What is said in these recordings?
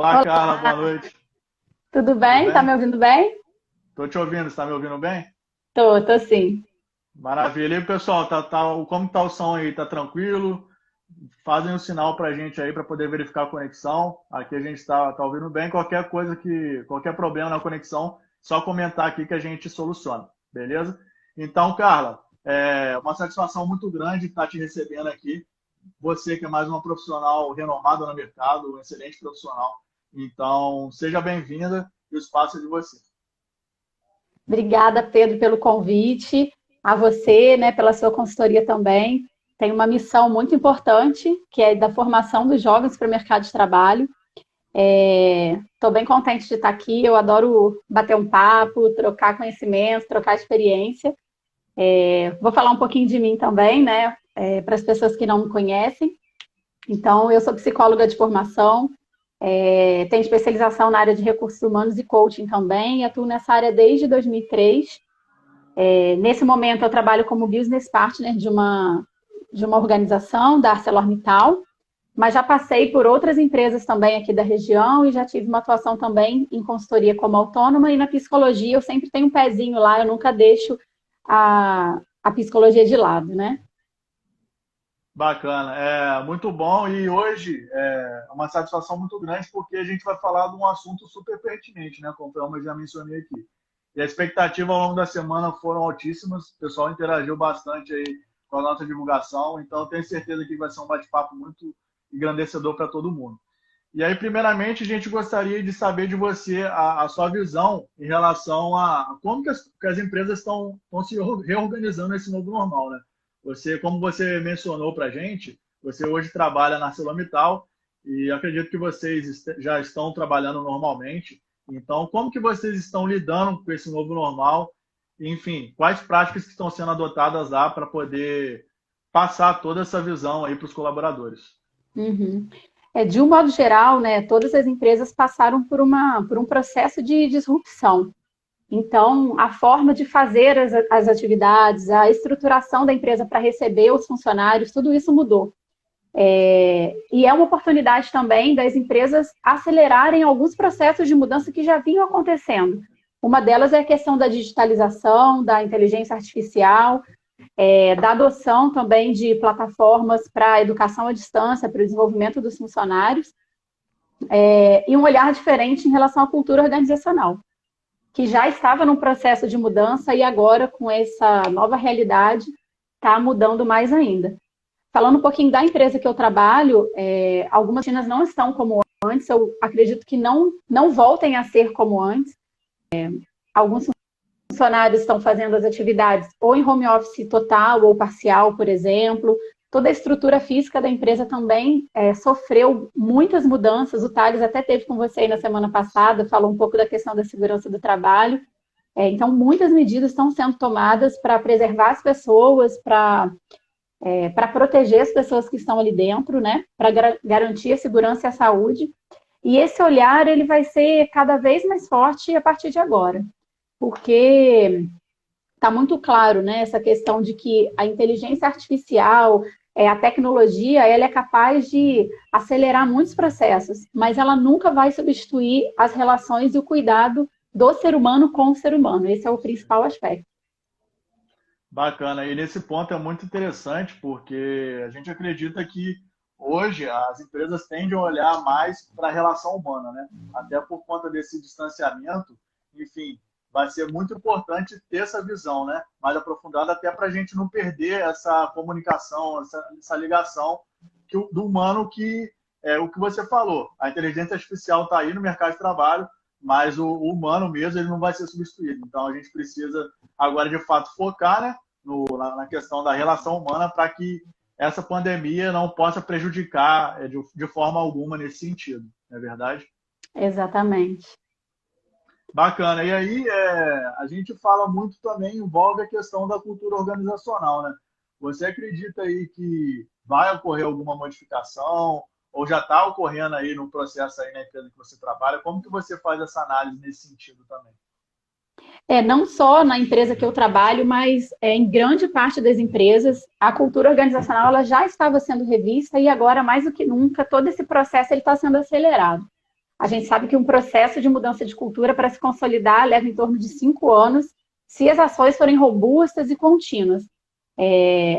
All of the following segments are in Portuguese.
Olá, Carla, boa Olá, noite. tudo Tudo bem? Tá bem? me ouvindo bem? Tô te ouvindo, você tá me ouvindo bem? Tô sim. Maravilha. E aí, pessoal, como tá o som aí? Tá tranquilo? Fazem um sinal pra gente aí para poder verificar a conexão. Aqui a gente tá ouvindo bem. Qualquer problema na conexão, só comentar aqui que a gente soluciona, beleza? Então, Carla, é uma satisfação muito grande estar te recebendo aqui. Você que é mais uma profissional renomada no mercado, um excelente profissional. Então, seja bem-vinda e o espaço é de você. Obrigada, Pedro, pelo convite. A você, né, pela sua consultoria também. Tem uma missão muito importante, que é da formação dos jovens para o mercado de trabalho. Estou bem contente de estar aqui. Eu adoro bater um papo, trocar conhecimento, trocar experiência. Vou falar um pouquinho de mim também, né, para as pessoas que não me conhecem. Então, eu sou psicóloga de formação, tenho especialização na área de recursos humanos e coaching também, e atuo nessa área desde 2003. Nesse momento, eu trabalho como business partner de uma organização, da ArcelorMittal, mas já passei por outras empresas também aqui da região e já tive uma atuação também em consultoria como autônoma, e na psicologia eu sempre tenho um pezinho lá, eu nunca deixo a psicologia de lado, né? Bacana, é muito bom e hoje é uma satisfação muito grande porque a gente vai falar de um assunto super pertinente, né? Conforme eu já mencionei aqui. E a expectativa ao longo da semana foram altíssimas, o pessoal interagiu bastante aí com a nossa divulgação, então eu tenho certeza que vai ser um bate-papo muito engrandecedor para todo mundo. E aí, primeiramente, a gente gostaria de saber de você a sua visão em relação a como que as empresas estão se reorganizando nesse novo normal, né? Como você mencionou para a gente, você hoje trabalha na ArcelorMittal e acredito que vocês já estão trabalhando normalmente. Então, como que vocês estão lidando com esse novo normal? Enfim, quais práticas que estão sendo adotadas lá para poder passar toda essa visão aí para os colaboradores? Uhum. De um modo geral, né, todas as empresas passaram por um processo de disrupção. Então, a forma de fazer as atividades, a estruturação da empresa para receber os funcionários, tudo isso mudou. E é uma oportunidade também das empresas acelerarem alguns processos de mudança que já vinham acontecendo. Uma delas é a questão da digitalização, da inteligência artificial, da adoção também de plataformas para a educação à distância, para o desenvolvimento dos funcionários, e um olhar diferente em relação à cultura organizacional, que já estava num processo de mudança e agora, com essa nova realidade, está mudando mais ainda. Falando um pouquinho da empresa que eu trabalho, algumas rotinas não estão como antes, eu acredito que não voltem a ser como antes. Alguns funcionários estão fazendo as atividades ou em home office total ou parcial, por exemplo. Toda a estrutura física da empresa também sofreu muitas mudanças. O Thales até teve com você aí na semana passada, falou um pouco da questão da segurança do trabalho. Então, muitas medidas estão sendo tomadas para preservar as pessoas, para proteger as pessoas que estão ali dentro, né? Para garantir a segurança e a saúde. E esse olhar ele vai ser cada vez mais forte a partir de agora, porque está muito claro, né, essa questão de que a inteligência artificial, a tecnologia, ela é capaz de acelerar muitos processos, mas ela nunca vai substituir as relações e o cuidado do ser humano com o ser humano. Esse é o principal aspecto. Bacana. E nesse ponto é muito interessante, porque a gente acredita que hoje as empresas tendem a olhar mais para a relação humana, né? Até por conta desse distanciamento, enfim, vai ser muito importante ter essa visão, né? Mais aprofundada, até para a gente não perder essa comunicação, essa ligação do humano que é o que você falou. A inteligência artificial está aí no mercado de trabalho, mas o humano mesmo ele não vai ser substituído. Então a gente precisa agora de fato focar, né, na questão da relação humana para que essa pandemia não possa prejudicar de forma alguma nesse sentido, não é verdade? Exatamente. Bacana. E aí a gente fala muito também, envolve a questão da cultura organizacional, né? Você acredita aí que vai ocorrer alguma modificação ou já está ocorrendo aí no processo aí na empresa que você trabalha? Como que você faz essa análise nesse sentido também? Não só na empresa que eu trabalho, mas em grande parte das empresas, a cultura organizacional ela já estava sendo revista e agora, mais do que nunca, todo esse processo está sendo acelerado. A gente sabe que um processo de mudança de cultura para se consolidar leva em torno de 5 anos, se as ações forem robustas e contínuas.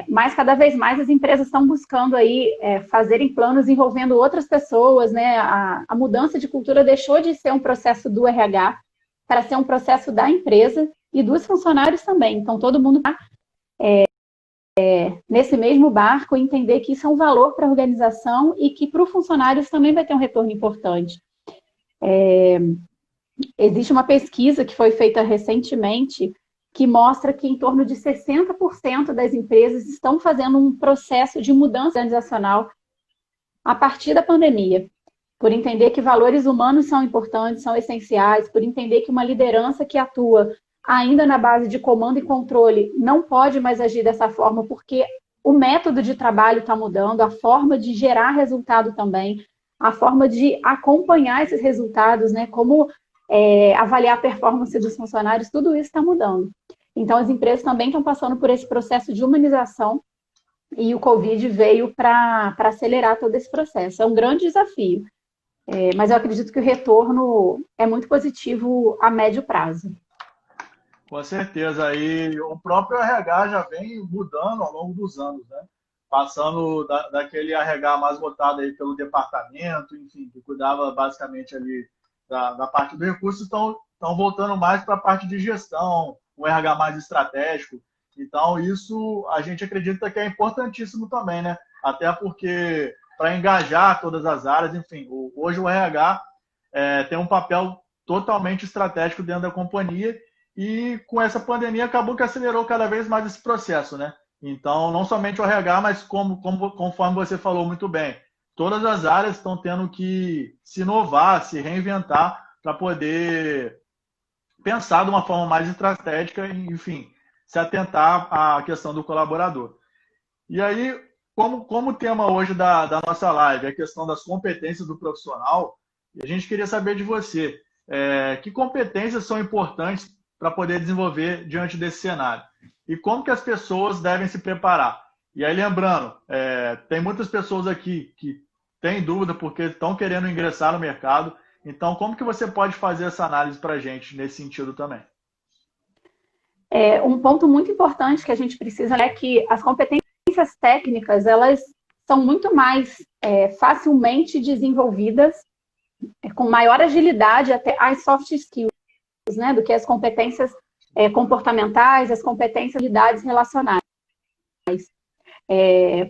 Mas cada vez mais as empresas estão buscando aí fazerem planos envolvendo outras pessoas, né? A mudança de cultura deixou de ser um processo do RH para ser um processo da empresa e dos funcionários também. Então todo mundo está nesse mesmo barco, entender que isso é um valor para a organização e que para os funcionários também vai ter um retorno importante. Existe uma pesquisa que foi feita recentemente que mostra que em torno de 60% das empresas estão fazendo um processo de mudança organizacional a partir da pandemia, por entender que valores humanos são importantes, são essenciais, por entender que uma liderança que atua ainda na base de comando e controle não pode mais agir dessa forma, porque o método de trabalho está mudando, a forma de gerar resultado também, a forma de acompanhar esses resultados, né, como avaliar a performance dos funcionários, tudo isso está mudando. Então, as empresas também estão passando por esse processo de humanização e o Covid veio para acelerar todo esse processo. É um grande desafio, mas eu acredito que o retorno é muito positivo a médio prazo. Com certeza. E o próprio RH já vem mudando ao longo dos anos, né? Passando daquele RH mais voltado aí pelo departamento, enfim, que cuidava basicamente ali da parte do recurso, estão voltando mais para a parte de gestão, um RH mais estratégico. Então, isso a gente acredita que é importantíssimo também, né? Até porque para engajar todas as áreas, enfim, hoje o RH tem um papel totalmente estratégico dentro da companhia e com essa pandemia acabou que acelerou cada vez mais esse processo, né? Então, não somente o RH, mas conforme você falou muito bem, todas as áreas estão tendo que se inovar, se reinventar para poder pensar de uma forma mais estratégica e, enfim, se atentar à questão do colaborador. E aí, como o tema hoje da nossa live é a questão das competências do profissional, a gente queria saber de você, que competências são importantes para poder desenvolver diante desse cenário? E como que as pessoas devem se preparar? E aí, lembrando, tem muitas pessoas aqui que têm dúvida porque estão querendo ingressar no mercado. Então, como que você pode fazer essa análise para a gente nesse sentido também? Um ponto muito importante que a gente precisa é que as competências técnicas, elas são muito mais facilmente desenvolvidas, com maior agilidade até as soft skills, né, do que as competências comportamentais, as competências de habilidades relacionais.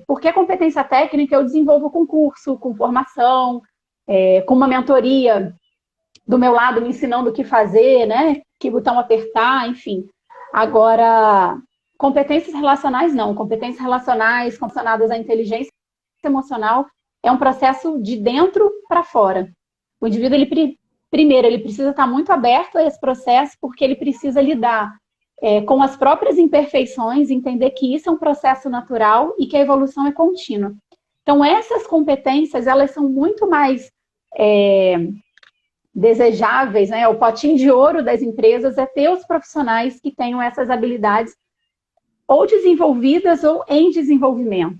Porque a competência técnica eu desenvolvo com curso, com formação, com uma mentoria do meu lado me ensinando o que fazer, né, que botão apertar, enfim. Agora, competências relacionais não. Competências relacionais relacionadas à inteligência emocional é um processo de dentro para fora. O indivíduo, primeiro, ele precisa estar muito aberto a esse processo, porque ele precisa lidar com as próprias imperfeições, entender que isso é um processo natural e que a evolução é contínua. Então, essas competências, elas são muito mais desejáveis, né? O potinho de ouro das empresas é ter os profissionais que tenham essas habilidades ou desenvolvidas ou em desenvolvimento.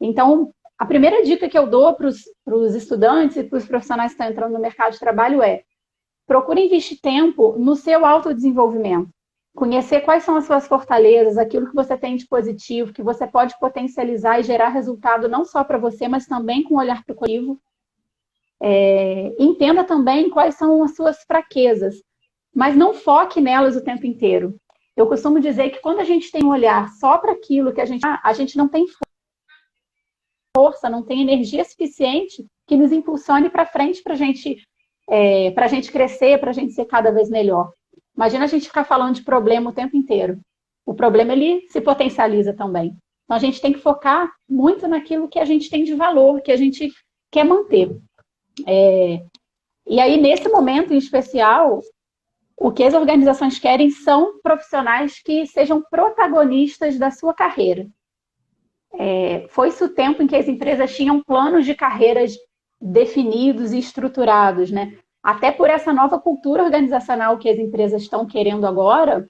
Então, a primeira dica que eu dou para os estudantes e para os profissionais que estão entrando no mercado de trabalho é: procure investir tempo no seu autodesenvolvimento. Conhecer quais são as suas fortalezas, aquilo que você tem de positivo, que você pode potencializar e gerar resultado não só para você, mas também com um olhar para o coletivo. Entenda também quais são as suas fraquezas, mas não foque nelas o tempo inteiro. Eu costumo dizer que quando a gente tem um olhar só para aquilo que a gente não tem força, não tem energia suficiente que nos impulsione para frente para a gente crescer, para a gente ser cada vez melhor. Imagina a gente ficar falando de problema o tempo inteiro. O problema, ele se potencializa também. Então, a gente tem que focar muito naquilo que a gente tem de valor, que a gente quer manter. E aí, nesse momento em especial, o que as organizações querem são profissionais que sejam protagonistas da sua carreira. Foi-se o tempo em que as empresas tinham planos de carreiras definidos e estruturados, né? Até por essa nova cultura organizacional que as empresas estão querendo agora,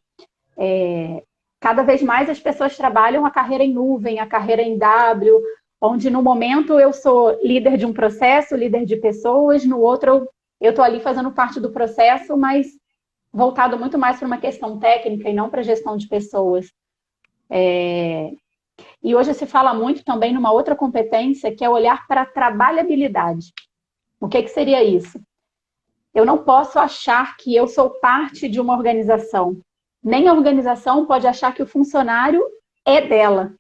cada vez mais as pessoas trabalham a carreira em nuvem, a carreira em W, onde no momento eu sou líder de um processo, líder de pessoas, no outro eu eu estou ali fazendo parte do processo, mas voltado muito mais para uma questão técnica e não para gestão de pessoas. E hoje se fala muito também numa outra competência, que é olhar para a trabalhabilidade. O que seria isso? Eu não posso achar que eu sou parte de uma organização. Nem a organização pode achar que o funcionário é dela.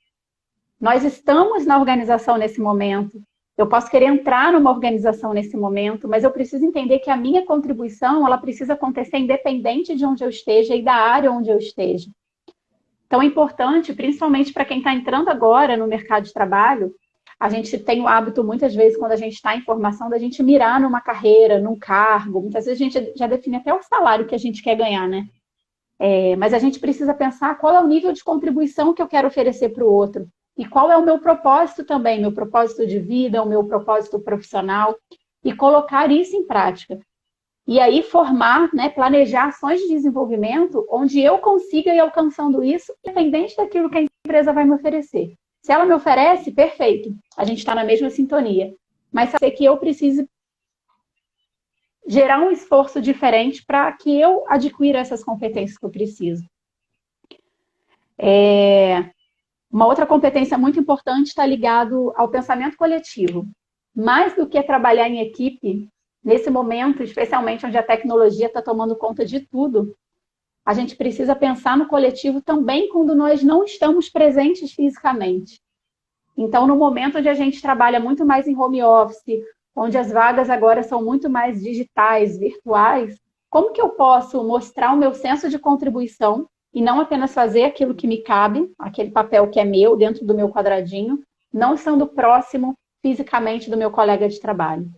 Nós estamos na organização nesse momento. Eu posso querer entrar numa organização nesse momento, mas eu preciso entender que a minha contribuição, ela precisa acontecer independente de onde eu esteja e da área onde eu esteja. Então é importante, principalmente para quem está entrando agora no mercado de trabalho, a gente tem o hábito, muitas vezes, quando a gente está em formação, da gente mirar numa carreira, num cargo. Muitas vezes a gente já define até o salário que a gente quer ganhar, né? Mas a gente precisa pensar qual é o nível de contribuição que eu quero oferecer para o outro. E qual é o meu propósito também, meu propósito de vida, o meu propósito profissional, e colocar isso em prática. E aí formar, né, planejar ações de desenvolvimento onde eu consiga ir alcançando isso, independente daquilo que a empresa vai me oferecer. Se ela me oferece, perfeito, a gente está na mesma sintonia. Mas saber que eu preciso gerar um esforço diferente para que eu adquira essas competências que eu preciso. Uma outra competência muito importante está ligado ao pensamento coletivo. Mais do que trabalhar em equipe, nesse momento, especialmente onde a tecnologia está tomando conta de tudo, a gente precisa pensar no coletivo também quando nós não estamos presentes fisicamente. Então, no momento onde a gente trabalha muito mais em home office, onde as vagas agora são muito mais digitais, virtuais, como que eu posso mostrar o meu senso de contribuição e não apenas fazer aquilo que me cabe, aquele papel que é meu, dentro do meu quadradinho, não estando próximo fisicamente do meu colega de trabalho?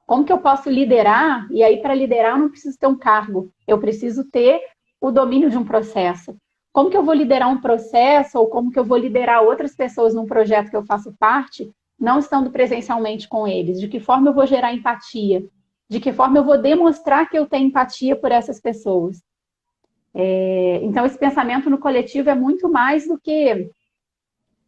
Como que eu posso liderar? E aí, para liderar, eu não preciso ter um cargo, eu preciso ter o domínio de um processo. Como que eu vou liderar um processo, ou como que eu vou liderar outras pessoas num projeto que eu faço parte, não estando presencialmente com eles? De que forma eu vou gerar empatia? De que forma eu vou demonstrar que eu tenho empatia por essas pessoas? Então, esse pensamento no coletivo é muito mais do que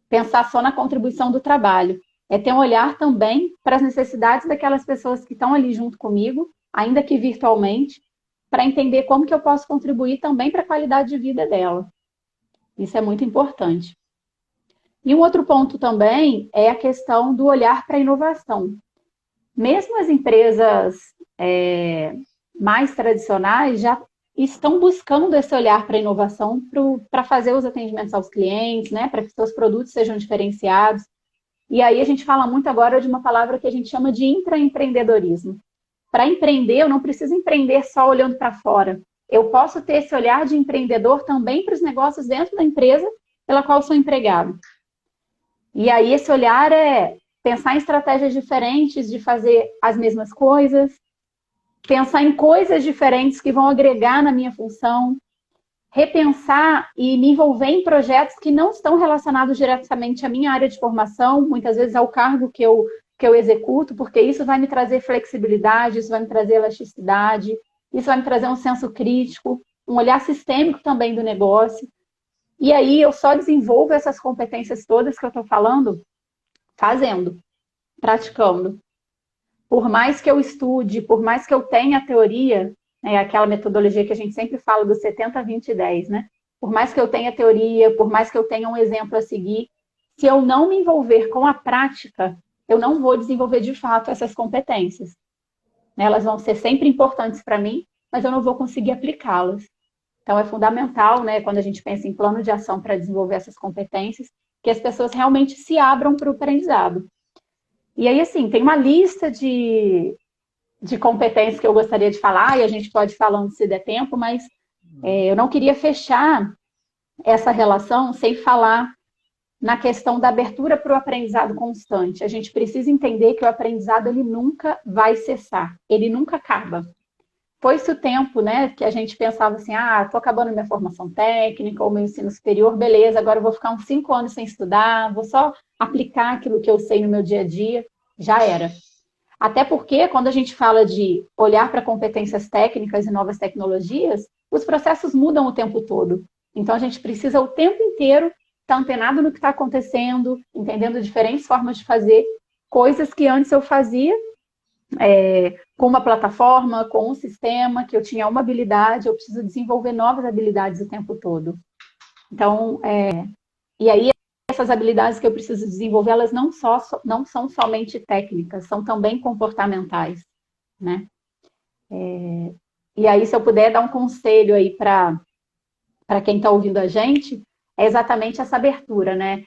pensar só na contribuição do trabalho. É ter um olhar também para as necessidades daquelas pessoas que estão ali junto comigo, ainda que virtualmente, para entender como que eu posso contribuir também para a qualidade de vida dela. Isso é muito importante. E um outro ponto também é a questão do olhar para a inovação. Mesmo as empresas mais tradicionais já estão buscando esse olhar para a inovação para fazer os atendimentos aos clientes, né, para que seus produtos sejam diferenciados. E aí a gente fala muito agora de uma palavra que a gente chama de intraempreendedorismo. Para empreender, eu não preciso empreender só olhando para fora. Eu posso ter esse olhar de empreendedor também para os negócios dentro da empresa pela qual eu sou empregado. E aí esse olhar é pensar em estratégias diferentes de fazer as mesmas coisas, pensar em coisas diferentes que vão agregar na minha função, repensar e me envolver em projetos que não estão relacionados diretamente à minha área de formação, muitas vezes ao cargo que eu executo, porque isso vai me trazer flexibilidade, isso vai me trazer elasticidade, isso vai me trazer um senso crítico, um olhar sistêmico também do negócio. E aí eu só desenvolvo essas competências todas que eu estou falando fazendo, praticando. Por mais que eu estude, por mais que eu tenha a teoria, aquela metodologia que a gente sempre fala do 70, 20 e 10, né? Por mais que eu tenha teoria, por mais que eu tenha um exemplo a seguir, se eu não me envolver com a prática, eu não vou desenvolver de fato essas competências. Elas vão ser sempre importantes para mim, mas eu não vou conseguir aplicá-las. Então é fundamental, né, quando a gente pensa em plano de ação para desenvolver essas competências, que as pessoas realmente se abram para o aprendizado. E aí, assim, tem uma lista de competências que eu gostaria de falar, e a gente pode ir falando se der tempo, mas eu não queria fechar essa relação sem falar na questão da abertura para o aprendizado constante. A gente precisa entender que o aprendizado ele nunca vai cessar, ele nunca acaba. Foi-se o tempo, né, que a gente pensava assim, estou acabando minha formação técnica ou meu ensino superior, beleza, agora eu vou ficar uns 5 anos sem estudar, vou só aplicar aquilo que eu sei no meu dia a dia. Já era. Até porque, quando a gente fala de olhar para competências técnicas e novas tecnologias, os processos mudam o tempo todo. Então, a gente precisa o tempo inteiro estar antenado no que está acontecendo, entendendo diferentes formas de fazer coisas que antes eu fazia com uma plataforma, com um sistema, que eu tinha uma habilidade, eu preciso desenvolver novas habilidades o tempo todo. Então, e aí essas habilidades que eu preciso desenvolver, elas não são somente técnicas, são também comportamentais, né? E aí, se eu puder dar um conselho aí para quem está ouvindo a gente, é exatamente essa abertura, né?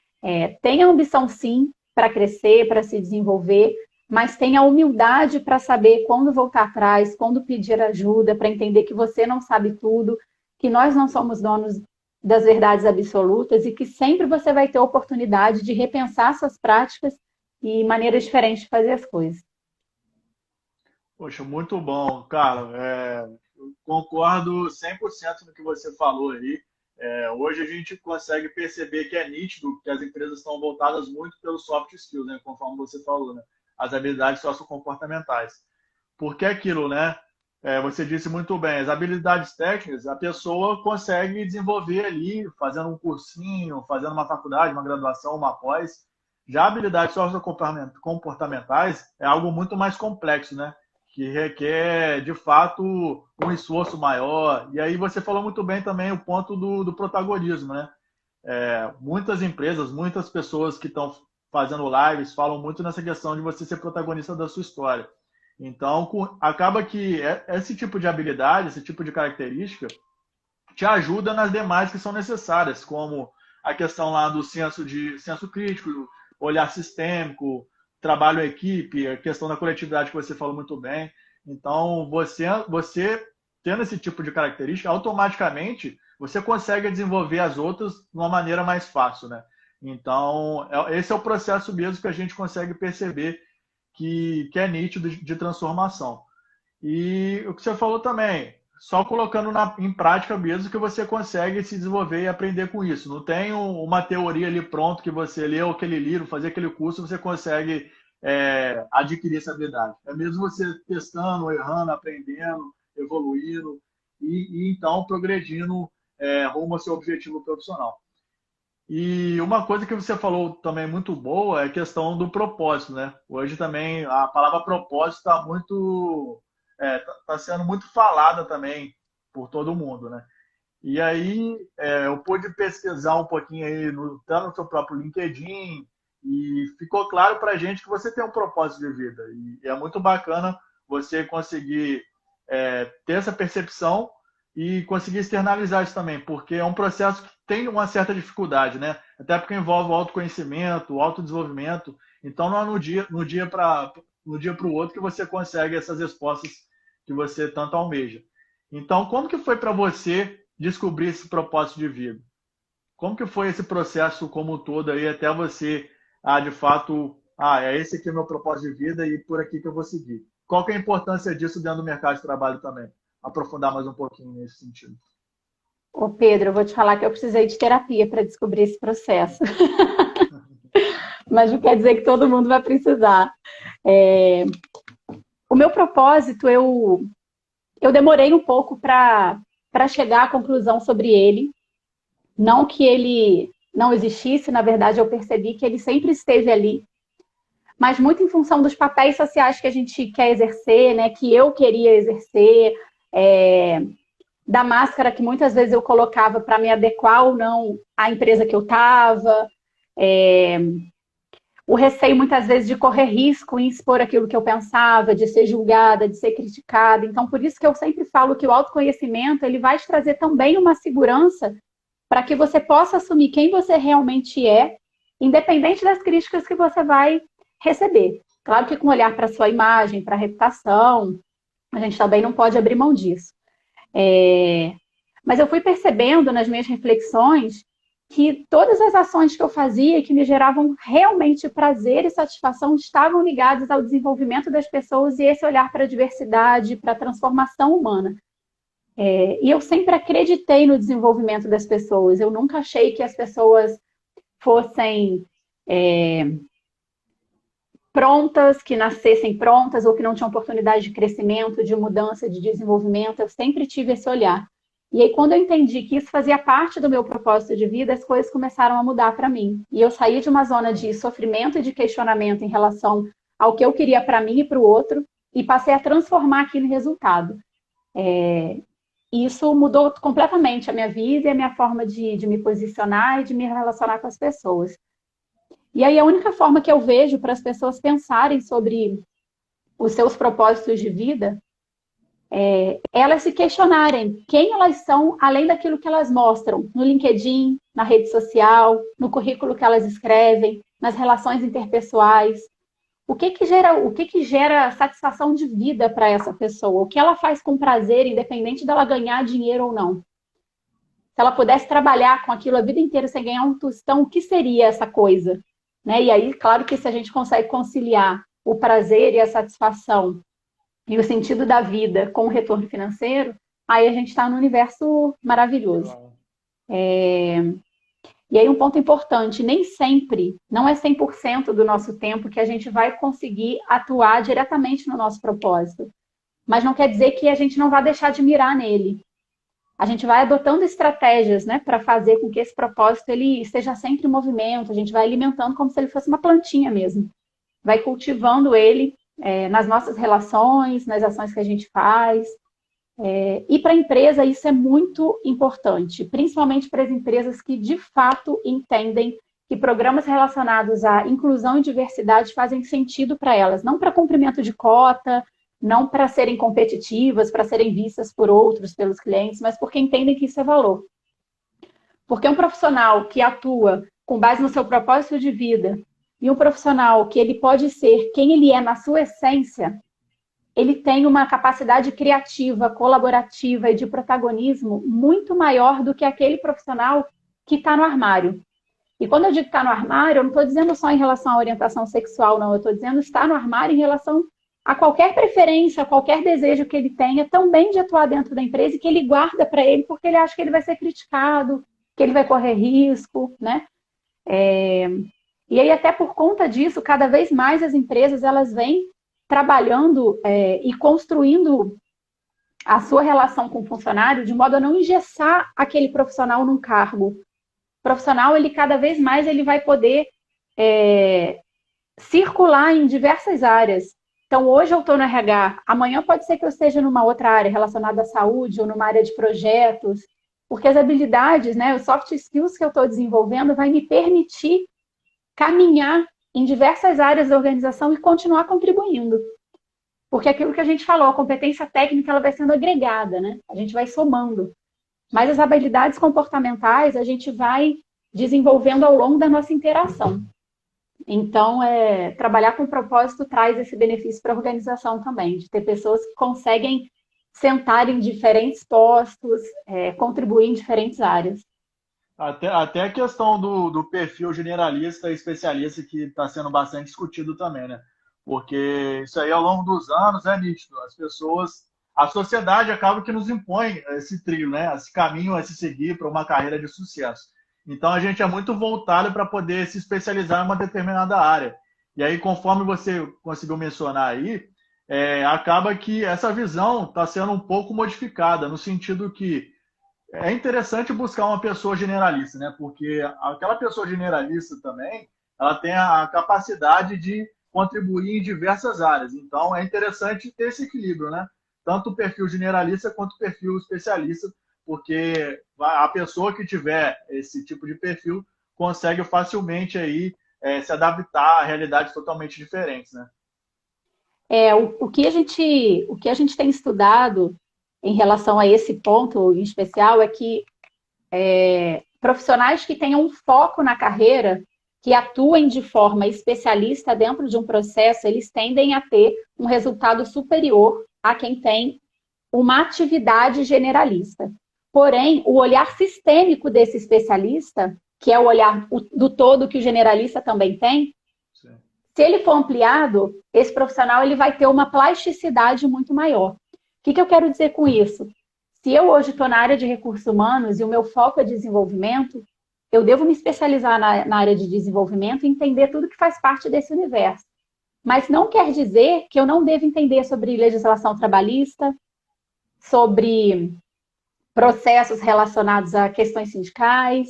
Tenha ambição, sim, para crescer, para se desenvolver, mas tenha humildade para saber quando voltar atrás, quando pedir ajuda, para entender que você não sabe tudo, que nós não somos donos das verdades absolutas e que sempre você vai ter oportunidade de repensar suas práticas e maneiras diferentes de fazer as coisas. Poxa, muito bom, cara. Eu concordo 100% no que você falou aí. Hoje a gente consegue perceber que é nítido que as empresas estão voltadas muito pelos soft skills, né? Conforme você falou, né? As habilidades sociocomportamentais. Porque é aquilo, né? Você disse muito bem, as habilidades técnicas a pessoa consegue desenvolver ali, fazendo um cursinho, fazendo uma faculdade, uma graduação, uma pós. Já habilidades sociocomportamentais é algo muito mais complexo, né? Que requer, de fato, um esforço maior. E aí você falou muito bem também o ponto do protagonismo, né? Muitas empresas, muitas pessoas que estão fazendo lives falam muito nessa questão de você ser protagonista da sua história. Então, acaba que esse tipo de habilidade, esse tipo de característica, te ajuda nas demais que são necessárias, como a questão lá do senso crítico, olhar sistêmico, trabalho em equipe, a questão da coletividade que você falou muito bem. Então, você tendo esse tipo de característica, automaticamente você consegue desenvolver as outras de uma maneira mais fácil, né? Então, esse é o processo mesmo que a gente consegue perceber que é nítido de transformação. E o que você falou também, só colocando em prática mesmo que você consegue se desenvolver e aprender com isso. Não tem uma teoria ali pronto que você leu aquele livro, fazer aquele curso, você consegue adquirir essa habilidade. É mesmo você testando, errando, aprendendo, evoluindo e então progredindo rumo ao seu objetivo profissional. E uma coisa que você falou também muito boa é a questão do propósito, né? Hoje também a palavra propósito tá sendo muito falada também por todo mundo, né? E aí eu pude pesquisar um pouquinho aí tá no seu próprio LinkedIn e ficou claro para a gente que você tem um propósito de vida. E é muito bacana você conseguir ter essa percepção e conseguir externalizar isso também, porque é um processo que tem uma certa dificuldade, né? Até porque envolve o autoconhecimento, o autodesenvolvimento. Então não é no dia para o outro que você consegue essas respostas que você tanto almeja. Então, como que foi para você descobrir esse propósito de vida? Como que foi esse processo como um todo aí até você, de fato, esse aqui é o meu propósito de vida e por aqui que eu vou seguir? Qual que é a importância disso dentro do mercado de trabalho também? Aprofundar mais um pouquinho nesse sentido. Ô Pedro, eu vou te falar que eu precisei de terapia para descobrir esse processo. Mas não quer dizer que todo mundo vai precisar. O meu propósito, eu demorei um pouco para chegar à conclusão sobre ele. Não que ele não existisse, na verdade eu percebi que ele sempre esteve ali, mas muito em função dos papéis sociais que a gente quer exercer, né, que eu queria exercer, da máscara que muitas vezes eu colocava para me adequar ou não à empresa que eu estava, o receio muitas vezes de correr risco em expor aquilo que eu pensava, de ser julgada, de ser criticada. Então, por isso que eu sempre falo que o autoconhecimento ele vai te trazer também uma segurança para que você possa assumir quem você realmente é, independente das críticas que você vai receber. Claro que com olhar para a sua imagem, para a reputação, a gente também não pode abrir mão disso. Mas eu fui percebendo nas minhas reflexões que todas as ações que eu fazia que me geravam realmente prazer e satisfação estavam ligadas ao desenvolvimento das pessoas e esse olhar para a diversidade, para a transformação humana. E eu sempre acreditei no desenvolvimento das pessoas. Eu nunca achei que as pessoas fossem prontas, que nascessem prontas ou que não tinham oportunidade de crescimento, de mudança, de desenvolvimento. Eu sempre tive esse olhar. E aí, quando eu entendi que isso fazia parte do meu propósito de vida, as coisas começaram a mudar para mim. E eu saí de uma zona de sofrimento e de questionamento em relação ao que eu queria para mim e para o outro, e passei a transformar aquilo em resultado. Isso mudou completamente a minha vida e a minha forma de me posicionar e de me relacionar com as pessoas. E aí a única forma que eu vejo para as pessoas pensarem sobre os seus propósitos de vida é elas se questionarem quem elas são, além daquilo que elas mostram no LinkedIn, na rede social, no currículo que elas escrevem, nas relações interpessoais. O que gera satisfação de vida para essa pessoa? O que ela faz com prazer, independente dela ganhar dinheiro ou não? Se ela pudesse trabalhar com aquilo a vida inteira sem ganhar um tostão, o que seria essa coisa? Né? E aí, claro que se a gente consegue conciliar o prazer e a satisfação e o sentido da vida com o retorno financeiro, aí a gente está num universo maravilhoso. E aí um ponto importante, nem sempre, não é 100% do nosso tempo que a gente vai conseguir atuar diretamente no nosso propósito. Mas não quer dizer que a gente não vai deixar de mirar nele. A gente vai adotando estratégias, né, para fazer com que esse propósito ele esteja sempre em movimento, a gente vai alimentando como se ele fosse uma plantinha mesmo. Vai cultivando ele nas nossas relações, nas ações que a gente faz. E para a empresa isso é muito importante, principalmente para as empresas que de fato entendem que programas relacionados à inclusão e diversidade fazem sentido para elas, não para cumprimento de cota, não para serem competitivas, para serem vistas por outros, pelos clientes, mas porque entendem que isso é valor. Porque um profissional que atua com base no seu propósito de vida e um profissional que ele pode ser quem ele é na sua essência, ele tem uma capacidade criativa, colaborativa e de protagonismo muito maior do que aquele profissional que está no armário. E quando eu digo que está no armário, eu não estou dizendo só em relação à orientação sexual, não. Eu estou dizendo estar no armário em relação a qualquer preferência, a qualquer desejo que ele tenha, também de atuar dentro da empresa e que ele guarda para ele porque ele acha que ele vai ser criticado, que ele vai correr risco, né? E aí, até por conta disso, cada vez mais as empresas elas vêm trabalhando e construindo a sua relação com o funcionário de modo a não engessar aquele profissional num cargo. O profissional, ele cada vez mais ele vai poder circular em diversas áreas. Então, hoje eu estou no RH, amanhã pode ser que eu esteja numa outra área relacionada à saúde ou numa área de projetos, porque as habilidades, né, os soft skills que eu estou desenvolvendo vai me permitir caminhar em diversas áreas da organização e continuar contribuindo. Porque aquilo que a gente falou, a competência técnica ela vai sendo agregada, né? A gente vai somando. Mas as habilidades comportamentais a gente vai desenvolvendo ao longo da nossa interação. Então, trabalhar com propósito traz esse benefício para a organização também, de ter pessoas que conseguem sentar em diferentes postos, contribuir em diferentes áreas. Até a questão do perfil generalista e especialista que está sendo bastante discutido também, né? Porque isso aí ao longo dos anos é nítido. As pessoas, a sociedade acaba que nos impõe esse trilho, né? Esse caminho a se seguir para uma carreira de sucesso. Então a gente é muito voltado para poder se especializar em uma determinada área. E aí, conforme você conseguiu mencionar aí, acaba que essa visão está sendo um pouco modificada, no sentido que é interessante buscar uma pessoa generalista, né? Porque aquela pessoa generalista também, ela tem a capacidade de contribuir em diversas áreas. Então, é interessante ter esse equilíbrio, né? Tanto o perfil generalista quanto o perfil especialista, porque a pessoa que tiver esse tipo de perfil consegue facilmente aí se adaptar a realidades totalmente diferentes, né? O que a gente tem estudado em relação a esse ponto em especial é que profissionais que tenham um foco na carreira, que atuem de forma especialista dentro de um processo, eles tendem a ter um resultado superior a quem tem uma atividade generalista. Porém, o olhar sistêmico desse especialista, que é o olhar do todo que o generalista também tem, sim, se ele for ampliado, esse profissional ele vai ter uma plasticidade muito maior. O que eu quero dizer com isso? Se eu hoje estou na área de recursos humanos e o meu foco é desenvolvimento, eu devo me especializar na área de desenvolvimento e entender tudo que faz parte desse universo. Mas não quer dizer que eu não devo entender sobre legislação trabalhista, sobre processos relacionados a questões sindicais,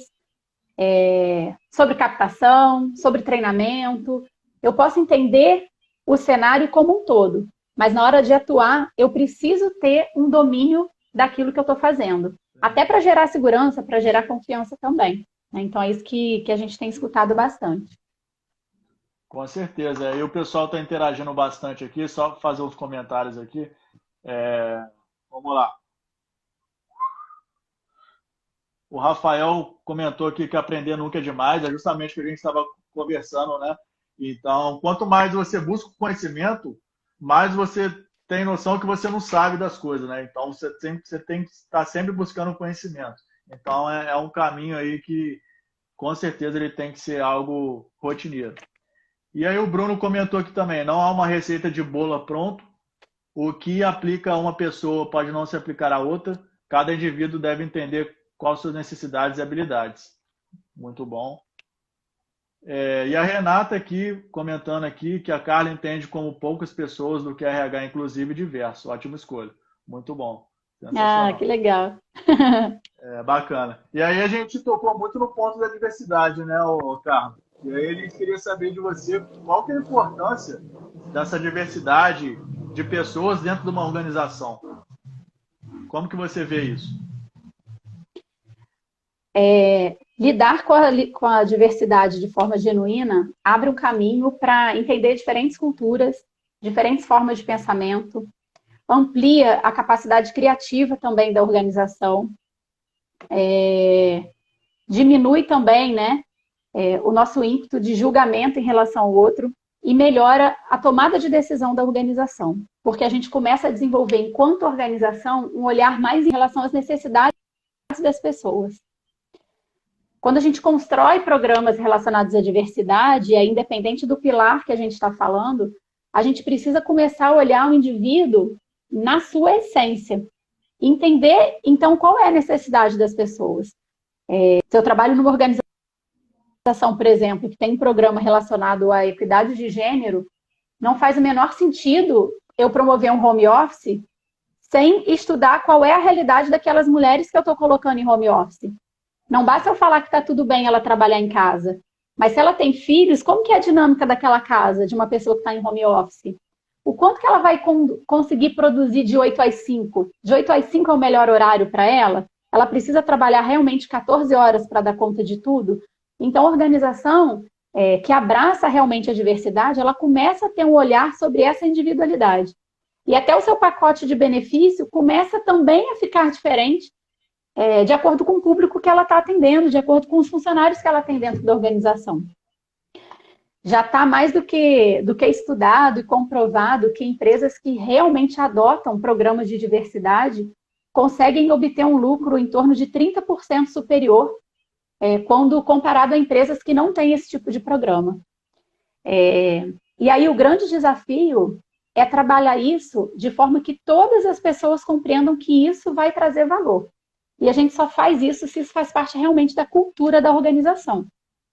sobre captação, sobre treinamento. Eu posso entender o cenário como um todo. mas na hora de atuar, eu preciso ter um domínio daquilo que eu estou fazendo. Até para gerar segurança, para gerar confiança também. Né? Então, é isso que a gente tem escutado bastante. Com certeza. E o pessoal está interagindo bastante aqui, só fazer os comentários aqui. Vamos lá. O Rafael comentou aqui que aprender nunca é demais, é justamente o que a gente estava conversando, né? Então, quanto mais você busca o conhecimento, mais você tem noção que você não sabe das coisas, né? Então, você tem que estar sempre buscando conhecimento. Então, é um caminho aí que, com certeza, ele tem que ser algo rotineiro. E aí o Bruno comentou aqui também, não há uma receita de bolo pronto. O que aplica a uma pessoa pode não se aplicar a outra. Cada indivíduo deve entender quais suas necessidades e habilidades. Muito bom. E a Renata aqui, comentando aqui, que a Carla entende como poucas pessoas do que RH inclusive diverso. Ótima escolha. Muito bom. Ah, que legal. Bacana. E aí a gente tocou muito no ponto da diversidade, né, Carla? E aí a gente queria saber de você qual que é a importância dessa diversidade de pessoas dentro de uma organização. Como que você vê isso? Lidar com a diversidade de forma genuína abre um caminho para entender diferentes culturas, diferentes formas de pensamento, amplia a capacidade criativa também da organização, diminui também, né, o nosso ímpeto de julgamento em relação ao outro e melhora a tomada de decisão da organização, porque a gente começa a desenvolver, enquanto organização, um olhar mais em relação às necessidades das pessoas. Quando a gente constrói programas relacionados à diversidade, independente do pilar que a gente está falando, a gente precisa começar a olhar o indivíduo na sua essência. Entender, então, qual é a necessidade das pessoas. Se eu trabalho numa organização, por exemplo, que tem um programa relacionado à equidade de gênero, não faz o menor sentido eu promover um home office sem estudar qual é a realidade daquelas mulheres que eu estou colocando em home office. Não basta eu falar que está tudo bem ela trabalhar em casa, mas se ela tem filhos, como que é a dinâmica daquela casa, de uma pessoa que está em home office? O quanto que ela vai conseguir produzir de 8 às 5? De 8 às 5 é o melhor horário para ela? Ela precisa trabalhar realmente 14 horas para dar conta de tudo? Então, a organização que abraça realmente a diversidade, ela começa a ter um olhar sobre essa individualidade. E até o seu pacote de benefício começa também a ficar diferente de acordo com o público que ela está atendendo, de acordo com os funcionários que ela tem dentro da organização. Já está mais do que estudado e comprovado que empresas que realmente adotam programas de diversidade conseguem obter um lucro em torno de 30% superior quando comparado a empresas que não têm esse tipo de programa. E aí o grande desafio é trabalhar isso de forma que todas as pessoas compreendam que isso vai trazer valor. E a gente só faz isso se isso faz parte realmente da cultura da organização.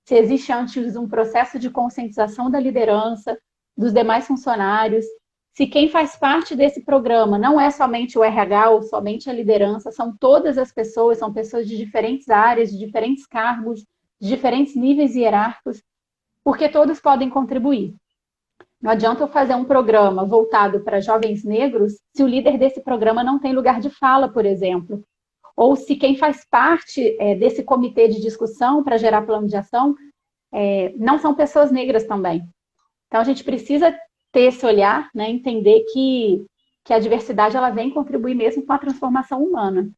Se existe antes um processo de conscientização da liderança, dos demais funcionários, se quem faz parte desse programa não é somente o RH ou somente a liderança, são todas as pessoas, são pessoas de diferentes áreas, de diferentes cargos, de diferentes níveis hierárquicos, porque todos podem contribuir. Não adianta eu fazer um programa voltado para jovens negros se o líder desse programa não tem lugar de fala, por exemplo. Ou se quem faz parte desse comitê de discussão para gerar plano de ação não são pessoas negras também. Então, a gente precisa ter esse olhar, né, entender que a diversidade ela vem contribuir mesmo com a transformação humana.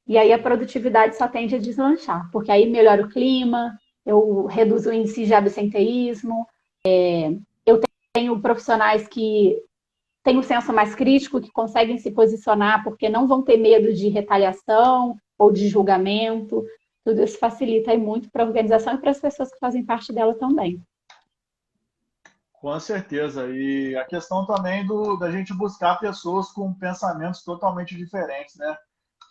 E aí a produtividade só tende a deslanchar, porque aí melhora o clima, eu reduzo o índice de absenteísmo, eu tenho profissionais que têm um senso mais crítico, que conseguem se posicionar porque não vão ter medo de retaliação ou de julgamento. Tudo isso facilita aí muito para a organização e para as pessoas que fazem parte dela também. Com certeza. E a questão também da gente buscar pessoas com pensamentos totalmente diferentes, né?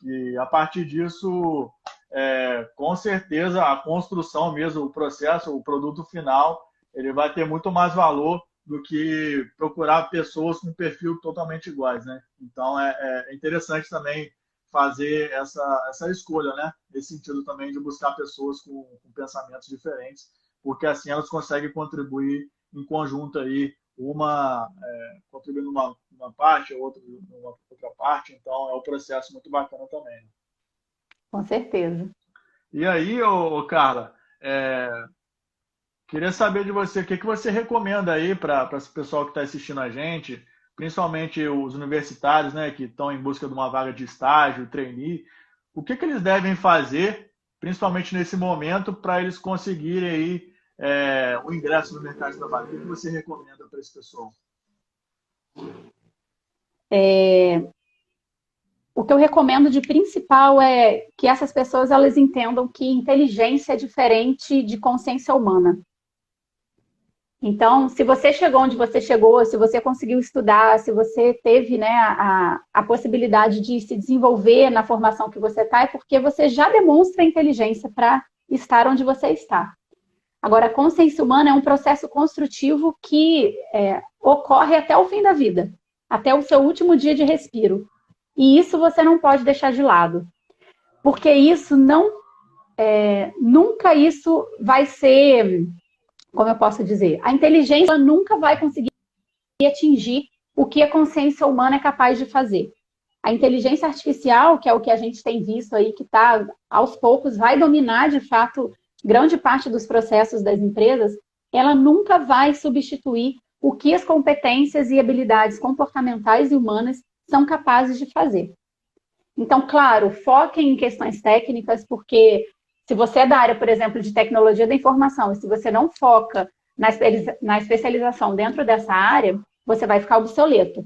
E a partir disso, com certeza, a construção mesmo, o processo, o produto final, ele vai ter muito mais valor do que procurar pessoas com perfil totalmente iguais, né? Então, é interessante também fazer essa escolha, né? Nesse sentido também de buscar pessoas com pensamentos diferentes, porque assim elas conseguem contribuir em conjunto aí uma contribuindo numa parte, a outra numa outra parte, então é um processo muito bacana também. Né? Com certeza. E aí, Carla, queria saber de você, o que você recomenda aí para esse pessoal que está assistindo a gente, principalmente os universitários, né, que estão em busca de uma vaga de estágio, trainee, o que eles devem fazer, principalmente nesse momento, para eles conseguirem aí o ingresso no mercado de trabalho? O que você recomenda para esse pessoal? O que eu recomendo de principal é que essas pessoas elas entendam que inteligência é diferente de consciência humana. Então, se você chegou onde você chegou, se você conseguiu estudar, se você teve, né, a possibilidade de se desenvolver na formação que você está, é porque você já demonstra inteligência para estar onde você está. Agora, a consciência humana é um processo construtivo que ocorre até o fim da vida, até o seu último dia de respiro. E isso você não pode deixar de lado, porque isso nunca isso vai ser, como eu posso dizer, a inteligência nunca vai conseguir atingir o que a consciência humana é capaz de fazer. A inteligência artificial, que é o que a gente tem visto aí, que está aos poucos, vai dominar de fato grande parte dos processos das empresas, ela nunca vai substituir o que as competências e habilidades comportamentais e humanas são capazes de fazer. Então, claro, foquem em questões técnicas, porque se você é da área, por exemplo, de tecnologia da informação, e se você não foca na especialização dentro dessa área, você vai ficar obsoleto.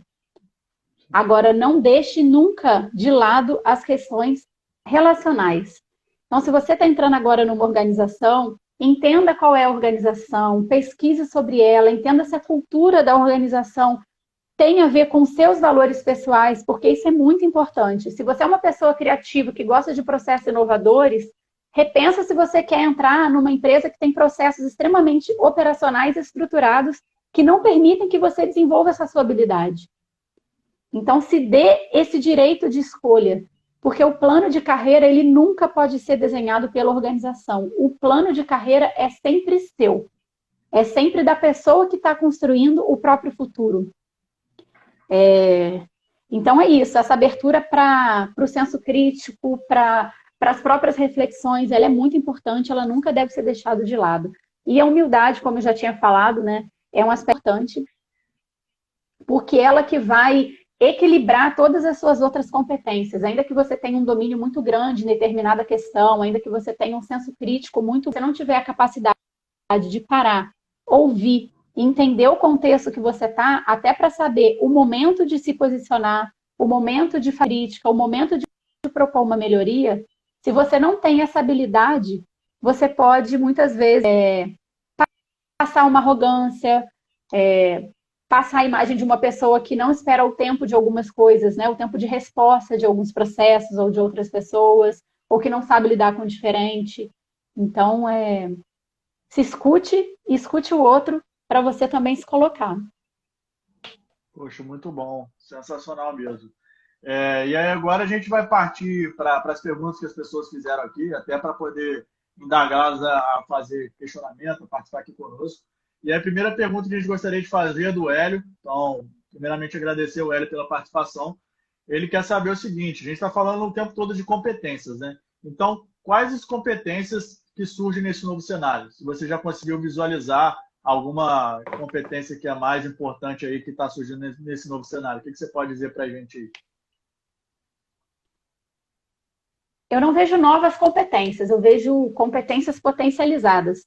Agora, não deixe nunca de lado as questões relacionais. Então, se você está entrando agora numa organização, entenda qual é a organização, pesquise sobre ela, entenda se a cultura da organização tem a ver com seus valores pessoais, porque isso é muito importante. Se você é uma pessoa criativa que gosta de processos inovadores, repensa se você quer entrar numa empresa que tem processos extremamente operacionais e estruturados que não permitem que você desenvolva essa sua habilidade. Então, se dê esse direito de escolha, porque o plano de carreira ele nunca pode ser desenhado pela organização. O plano de carreira é sempre seu. É sempre da pessoa que está construindo o próprio futuro. Então é isso, essa abertura para o senso crítico, para as próprias reflexões, ela é muito importante, ela nunca deve ser deixada de lado. E a humildade, como eu já tinha falado, né, é um aspecto importante, porque ela que vai equilibrar todas as suas outras competências. Ainda que você tenha um domínio muito grande em determinada questão, ainda que você tenha um senso crítico muito, se você não tiver a capacidade de parar, ouvir, entender o contexto que você está, até para saber o momento de se posicionar, o momento de fazer crítica, o momento de propor uma melhoria, se você não tem essa habilidade, você pode, muitas vezes, passar uma arrogância, passar a imagem de uma pessoa que não espera o tempo de algumas coisas, né? O tempo de resposta de alguns processos ou de outras pessoas, ou que não sabe lidar com o diferente. Então, se escute e escute o outro para você também se colocar. Poxa, muito bom. Sensacional mesmo. E aí agora a gente vai partir para as perguntas que as pessoas fizeram aqui, até para poder indagá-las a fazer questionamento, a participar aqui conosco. E a primeira pergunta que a gente gostaria de fazer é do Hélio. Então, primeiramente agradecer ao Hélio pela participação. Ele quer saber o seguinte, a gente está falando o tempo todo de competências, né? Então, quais as competências que surgem nesse novo cenário? Se você já conseguiu visualizar alguma competência que é mais importante aí que está surgindo nesse novo cenário, o que você pode dizer para a gente aí? Eu não vejo novas competências, eu vejo competências potencializadas.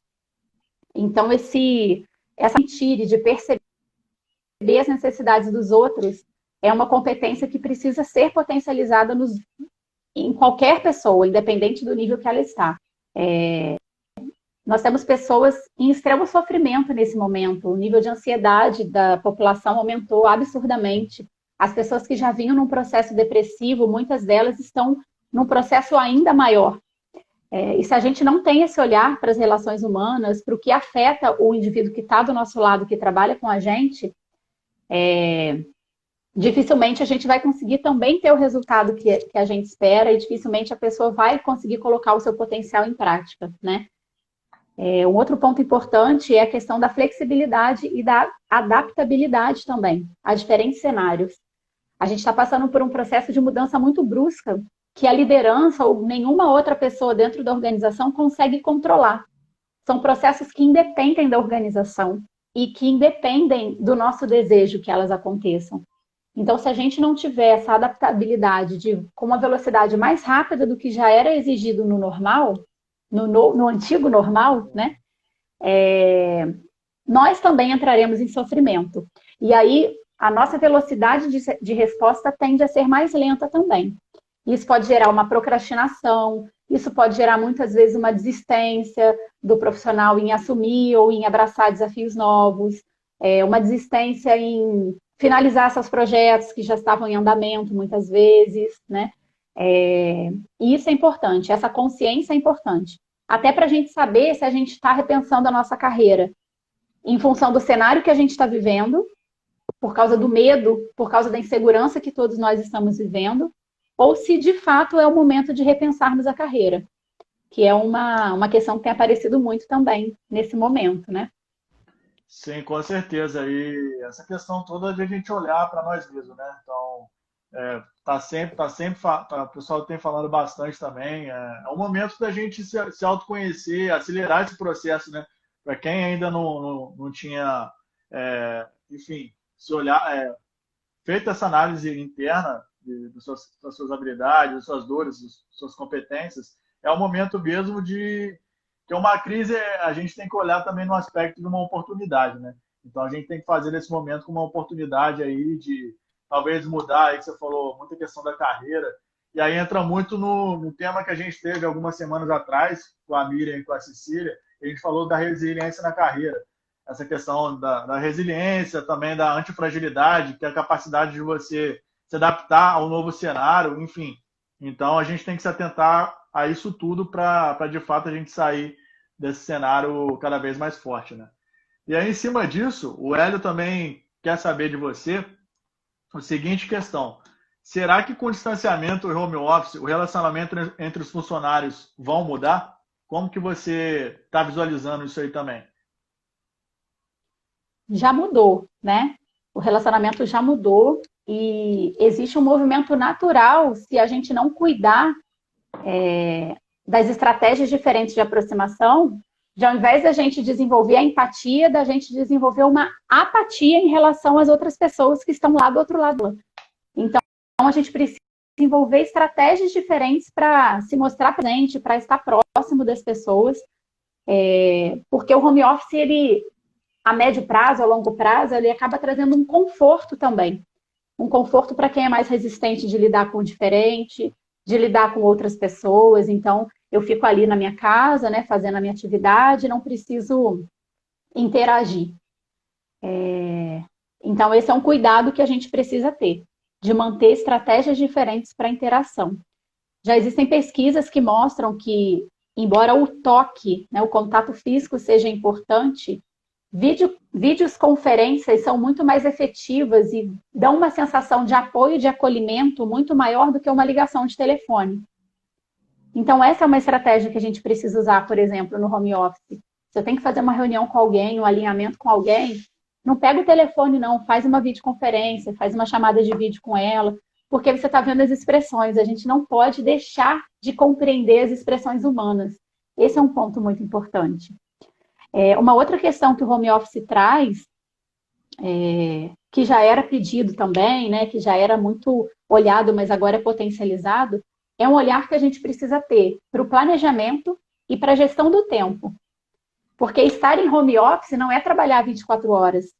Então, essa mentira de perceber as necessidades dos outros é uma competência que precisa ser potencializada em qualquer pessoa, independente do nível que ela está. Nós temos pessoas em extremo sofrimento nesse momento. O nível de ansiedade da população aumentou absurdamente. As pessoas que já vinham num processo depressivo, muitas delas estão num processo ainda maior. E se a gente não tem esse olhar para as relações humanas, para o que afeta o indivíduo que está do nosso lado, que trabalha com a gente, dificilmente a gente vai conseguir também ter o resultado que a gente espera e dificilmente a pessoa vai conseguir colocar o seu potencial em prática, né? Um outro ponto importante é a questão da flexibilidade e da adaptabilidade também a diferentes cenários. A gente está passando por um processo de mudança muito brusca que a liderança ou nenhuma outra pessoa dentro da organização consegue controlar. São processos que independem da organização e que independem do nosso desejo que elas aconteçam. Então, se a gente não tiver essa adaptabilidade com uma velocidade mais rápida do que já era exigido no normal, no antigo normal, né? Nós também entraremos em sofrimento. E aí, a nossa velocidade de resposta tende a ser mais lenta também. Isso pode gerar uma procrastinação, isso pode gerar muitas vezes uma desistência do profissional em assumir ou em abraçar desafios novos, uma desistência em finalizar seus projetos que já estavam em andamento muitas vezes, né? E isso é importante, essa consciência é importante. Até para a gente saber se a gente está repensando a nossa carreira em função do cenário que a gente está vivendo, por causa do medo, por causa da insegurança que todos nós estamos vivendo, ou se de fato é o momento de repensarmos a carreira, que é uma questão que tem aparecido muito também nesse momento, né? Sim, com certeza. E essa questão toda de a gente olhar para nós mesmos, né? Então, o pessoal tem falado bastante também. É um momento da gente se autoconhecer, acelerar esse processo, né? Para quem ainda não tinha, enfim, se olhar, feito essa análise interna das suas habilidades, das suas dores, das suas competências, é o momento mesmo de que uma crise a gente tem que olhar também no aspecto de uma oportunidade, né? Então a gente tem que fazer esse momento como uma oportunidade aí de talvez mudar, aí que você falou, muita questão da carreira, e aí entra muito no tema que a gente teve algumas semanas atrás, com a Miriam e com a Cecília, a gente falou da resiliência na carreira. Essa questão da resiliência, também da antifragilidade, que é a capacidade de você se adaptar ao novo cenário, enfim. Então a gente tem que se atentar a isso tudo para de fato a gente sair desse cenário cada vez mais forte, né? E aí, em cima disso, o Hélio também quer saber de você a seguinte questão: será que com o distanciamento e home office, o relacionamento entre os funcionários vão mudar? Como que você está visualizando isso aí também? Já mudou, né? O relacionamento já mudou e existe um movimento natural se a gente não cuidar das estratégias diferentes de aproximação, de ao invés da gente desenvolver a empatia, da gente desenvolver uma apatia em relação às outras pessoas que estão lá do outro lado. Então, a gente precisa desenvolver estratégias diferentes para se mostrar presente, para estar próximo das pessoas, porque o home office, ele, a médio prazo, a longo prazo, ele acaba trazendo um conforto também. Um conforto para quem é mais resistente de lidar com o diferente, de lidar com outras pessoas. Então, eu fico ali na minha casa, né, fazendo a minha atividade, não preciso interagir. Então, esse é um cuidado que a gente precisa ter, de manter estratégias diferentes para interação. Já existem pesquisas que mostram que, embora o toque, né, o contato físico seja importante, videoconferências são muito mais efetivas e dão uma sensação de apoio, de acolhimento muito maior do que uma ligação de telefone. Então, essa é uma estratégia que a gente precisa usar, por exemplo, no home office. Se eu tenho que fazer uma reunião com alguém, um alinhamento com alguém, não pega o telefone, não, faz uma videoconferência, faz uma chamada de vídeo com ela, porque você está vendo as expressões. A gente não pode deixar de compreender as expressões humanas. Esse é um ponto muito importante. Uma outra questão que o home office traz, que já era pedido também, né, que já era muito olhado, mas agora é potencializado, é um olhar que a gente precisa ter para o planejamento e para a gestão do tempo. Porque estar em home office não é trabalhar 24 horas.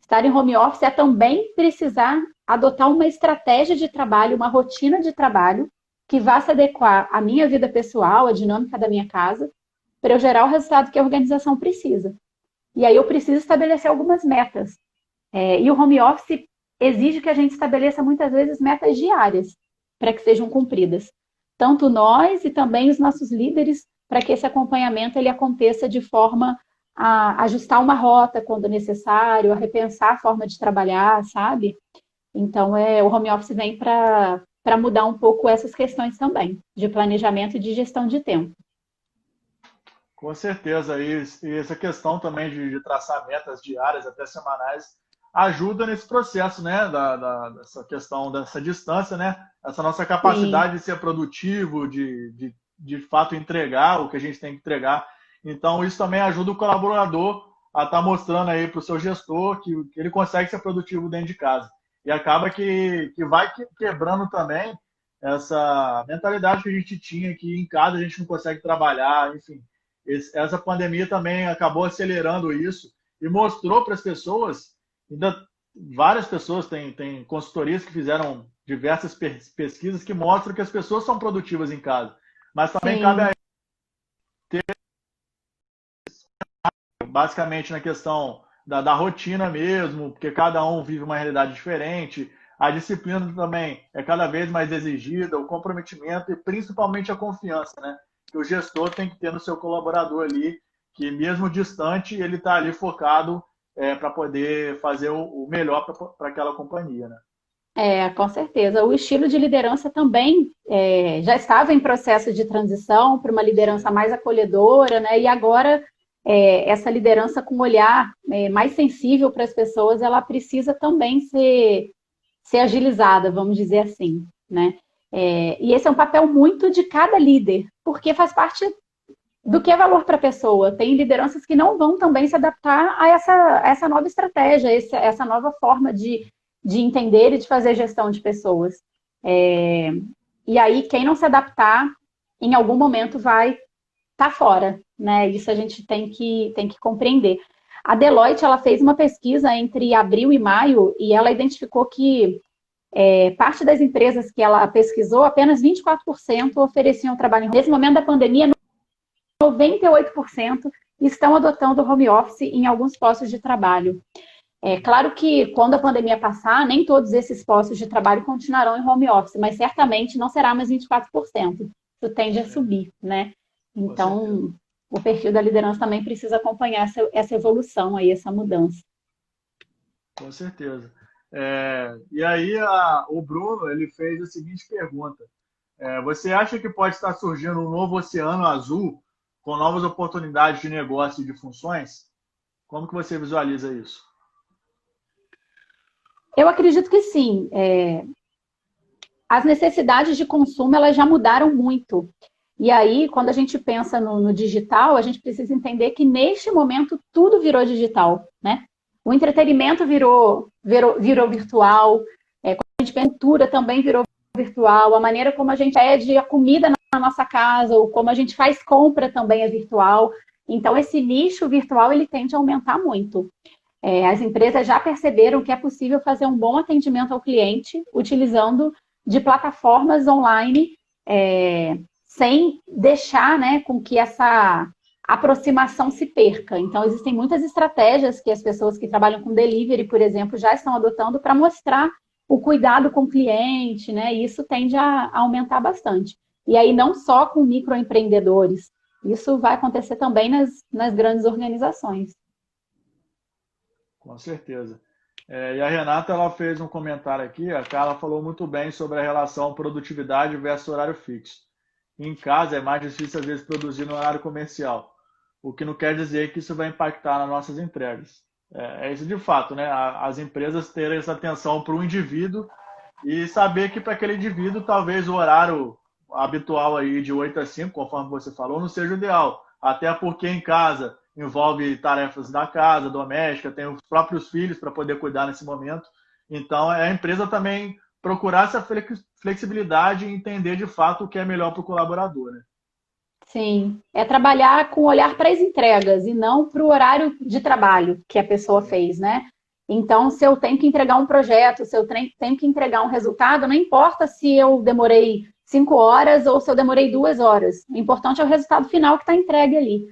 Estar em home office é também precisar adotar uma estratégia de trabalho, uma rotina de trabalho que vá se adequar à minha vida pessoal, à dinâmica da minha casa, para eu gerar o resultado que a organização precisa. E aí eu preciso estabelecer algumas metas. E o home office exige que a gente estabeleça muitas vezes metas diárias para que sejam cumpridas. Tanto nós e também os nossos líderes, para que esse acompanhamento ele aconteça de forma a ajustar uma rota quando necessário, a repensar a forma de trabalhar, sabe? Então, o home office vem para mudar um pouco essas questões também, de planejamento e de gestão de tempo. Com certeza, e essa questão também de traçar metas diárias, até semanais, ajuda nesse processo, né, dessa questão, dessa distância, né, essa nossa Sim, capacidade de ser produtivo, de fato entregar o que a gente tem que entregar. Então, isso também ajuda o colaborador a estar mostrando aí para o seu gestor que ele consegue ser produtivo dentro de casa. E acaba que vai quebrando também essa mentalidade que a gente tinha que em casa a gente não consegue trabalhar, enfim. Essa pandemia também acabou acelerando isso e mostrou para as pessoas, ainda várias pessoas têm consultorias que fizeram diversas pesquisas que mostram que as pessoas são produtivas em casa. Mas também cabe a sim. basicamente na questão da rotina mesmo, porque cada um vive uma realidade diferente. A disciplina também é cada vez mais exigida, o comprometimento e principalmente a confiança, né? Que o gestor tem que ter no seu colaborador ali, que mesmo distante, ele está ali focado para poder fazer o melhor para aquela companhia, né? Com certeza. O estilo de liderança também já estava em processo de transição para uma liderança Sim, mais acolhedora, né? E agora essa liderança com um olhar mais sensível para as pessoas, ela precisa também ser agilizada, vamos dizer assim, né? E esse é um papel muito de cada líder, porque faz parte do que é valor para a pessoa. Tem lideranças que não vão também se adaptar a essa nova estratégia, essa nova forma de entender e de fazer gestão de pessoas. É, e aí, quem não se adaptar, em algum momento vai estar fora, né? Isso a gente tem que compreender. A Deloitte ela fez uma pesquisa entre abril e maio e ela identificou que parte das empresas que ela pesquisou, apenas 24% ofereciam trabalho. Nesse momento da pandemia, 98% estão adotando o home office em alguns postos de trabalho. É claro que quando a pandemia passar, nem todos esses postos de trabalho continuarão em home office, mas certamente não será mais 24%. Isso tende a sim, subir, né? com certeza. Então, o perfil da liderança também precisa acompanhar essa evolução aí, essa mudança. Com certeza. E aí o Bruno ele fez a seguinte pergunta: você acha que pode estar surgindo um novo oceano azul com novas oportunidades de negócio e de funções? Como que você visualiza isso? Eu acredito que sim. As necessidades de consumo elas já mudaram muito. E aí, quando a gente pensa no digital, a gente precisa entender que neste momento tudo virou digital, né? O entretenimento virou virtual, quando a gente pensa em cultura também virou virtual, a maneira como a gente pede a comida na nossa casa, ou como a gente faz compra também é virtual. Então, esse nicho virtual ele tende a aumentar muito. As empresas já perceberam que é possível fazer um bom atendimento ao cliente utilizando de plataformas online, sem deixar, né, com que essa aproximação se perca. Então, existem muitas estratégias que as pessoas que trabalham com delivery, por exemplo, já estão adotando para mostrar o cuidado com o cliente, né? E isso tende a aumentar bastante. E aí, não só com microempreendedores, isso vai acontecer também nas grandes organizações. Com certeza. E a Renata ela fez um comentário aqui, a Carla falou muito bem sobre a relação produtividade versus horário fixo. Em casa é mais difícil às vezes produzir no horário comercial, o que não quer dizer que isso vai impactar nas nossas entregas. É isso de fato, né? As empresas terem essa atenção para o indivíduo e saber que para aquele indivíduo talvez o horário habitual aí de 8 a 5, conforme você falou, não seja o ideal. Até porque em casa envolve tarefas da casa, doméstica, tem os próprios filhos para poder cuidar nesse momento. Então, é a empresa também procurar essa flexibilidade e entender de fato o que é melhor para o colaborador, né? Sim, é trabalhar com olhar para as entregas e não para o horário de trabalho que a pessoa Sim, fez, né? Então, se eu tenho que entregar um projeto, se eu tenho que entregar um resultado, não importa se eu demorei 5 horas ou se eu demorei 2 horas. O importante é o resultado final que está entregue ali,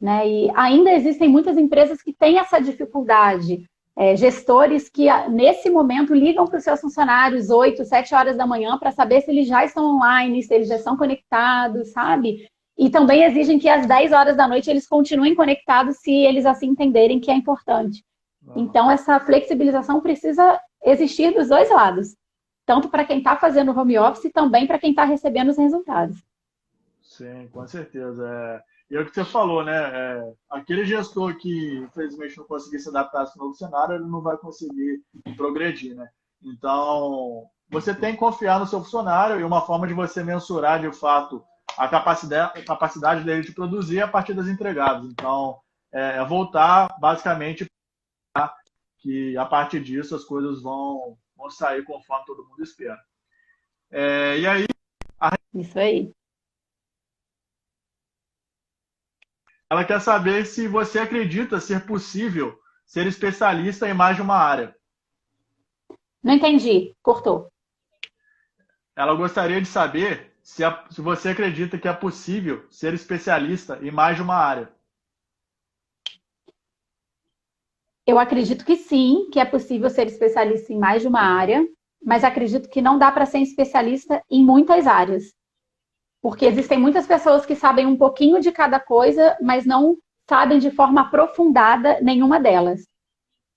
né? E ainda existem muitas empresas que têm essa dificuldade. Gestores que, nesse momento, ligam para os seus funcionários 8, 7 horas da manhã para saber se eles já estão online, se eles já estão conectados, sabe? E também exigem que às 10 horas da noite eles continuem conectados se eles assim entenderem que é importante. uhum. Então, essa flexibilização precisa existir dos dois lados, tanto para quem está fazendo home office e também para quem está recebendo os resultados. Sim, com certeza. E é o que você falou, né? Aquele gestor que, infelizmente, não conseguir se adaptar a esse novo cenário, ele não vai conseguir progredir, né? Então, você tem que confiar no seu funcionário e uma forma de você mensurar, de fato, a capacidade dele de produzir é a partir das entregadas. Então, é voltar, basicamente, que a partir disso as coisas vão sair conforme todo mundo espera. E aí, Isso aí. ela quer saber se você acredita ser possível ser especialista em mais de uma área. Não entendi. Cortou. Ela gostaria de saber se você acredita que é possível ser especialista em mais de uma área. Eu acredito que sim, que é possível ser especialista em mais de uma área, mas acredito que não dá para ser especialista em muitas áreas. Porque existem muitas pessoas que sabem um pouquinho de cada coisa, mas não sabem de forma aprofundada nenhuma delas.